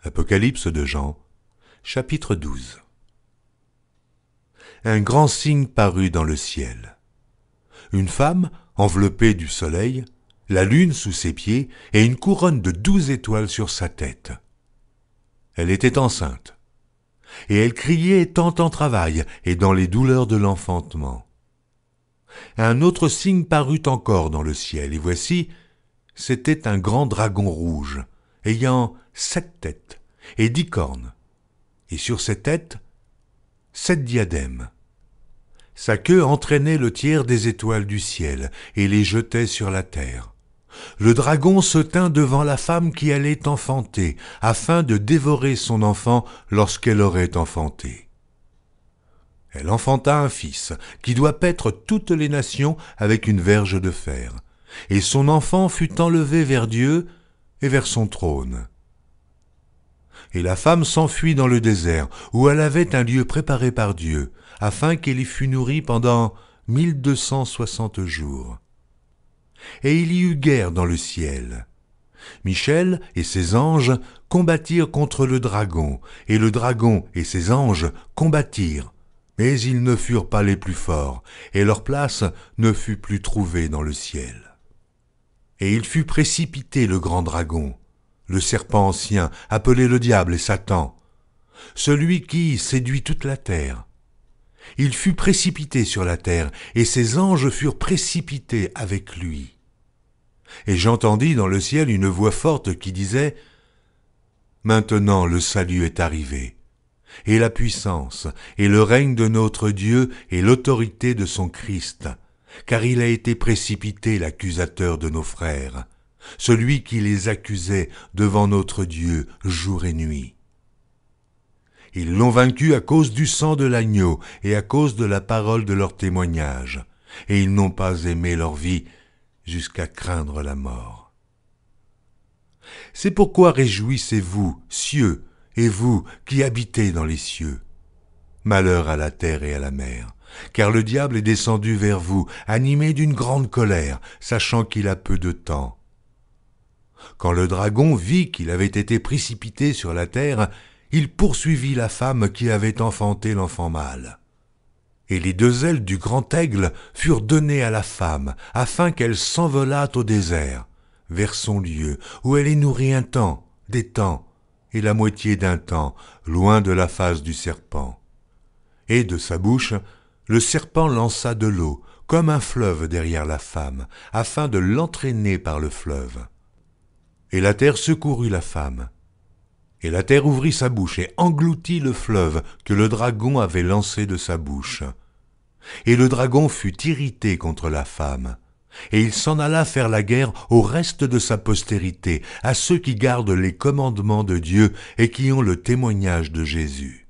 Apocalypse de Jean, chapitre 12. Un grand signe parut dans le ciel. Une femme, enveloppée du soleil, la lune sous ses pieds et une couronne de 12 étoiles sur sa tête. Elle était enceinte, et elle criait étant en travail et dans les douleurs de l'enfantement. Un autre signe parut encore dans le ciel, et voici, c'était un grand dragon rouge, ayant 7 têtes et 10 cornes, et sur ses têtes, 7 diadèmes. Sa queue entraînait le tiers des étoiles du ciel et les jetait sur la terre. Le dragon se tint devant la femme qui allait enfanter, afin de dévorer son enfant lorsqu'elle aurait enfanté. Elle enfanta un fils, qui doit paître toutes les nations avec une verge de fer, et son enfant fut enlevé vers Dieu et vers son trône. Et la femme s'enfuit dans le désert, où elle avait un lieu préparé par Dieu, afin qu'elle y fût nourrie pendant 1260 jours. Et il y eut guerre dans le ciel. Michel et ses anges combattirent contre le dragon, et le dragon et ses anges combattirent, mais ils ne furent pas les plus forts, et leur place ne fut plus trouvée dans le ciel. Et il fut précipité le grand dragon, le serpent ancien, appelé le diable et Satan, celui qui séduit toute la terre. Il fut précipité sur la terre, et ses anges furent précipités avec lui. Et j'entendis dans le ciel une voix forte qui disait « Maintenant le salut est arrivé, et la puissance, et le règne de notre Dieu, et l'autorité de son Christ, car il a été précipité l'accusateur de nos frères, celui qui les accusait devant notre Dieu jour et nuit. Ils l'ont vaincu à cause du sang de l'agneau et à cause de la parole de leur témoignage, et ils n'ont pas aimé leur vie jusqu'à craindre la mort. C'est pourquoi réjouissez-vous, cieux, et vous qui habitez dans les cieux. Malheur à la terre et à la mer, car le diable est descendu vers vous, animé d'une grande colère, sachant qu'il a peu de temps. Quand le dragon vit qu'il avait été précipité sur la terre, il poursuivit la femme qui avait enfanté l'enfant mâle. Et les 2 ailes du grand aigle furent données à la femme, afin qu'elle s'envolât au désert, vers son lieu, où elle est nourrie un temps, des temps, et la moitié d'un temps, loin de la face du serpent. Et de sa bouche, le serpent lança de l'eau, comme un fleuve derrière la femme, afin de l'entraîner par le fleuve. Et la terre secourut la femme. Et la terre ouvrit sa bouche et engloutit le fleuve que le dragon avait lancé de sa bouche. Et le dragon fut irrité contre la femme, et il s'en alla faire la guerre au reste de sa postérité, à ceux qui gardent les commandements de Dieu et qui ont le témoignage de Jésus.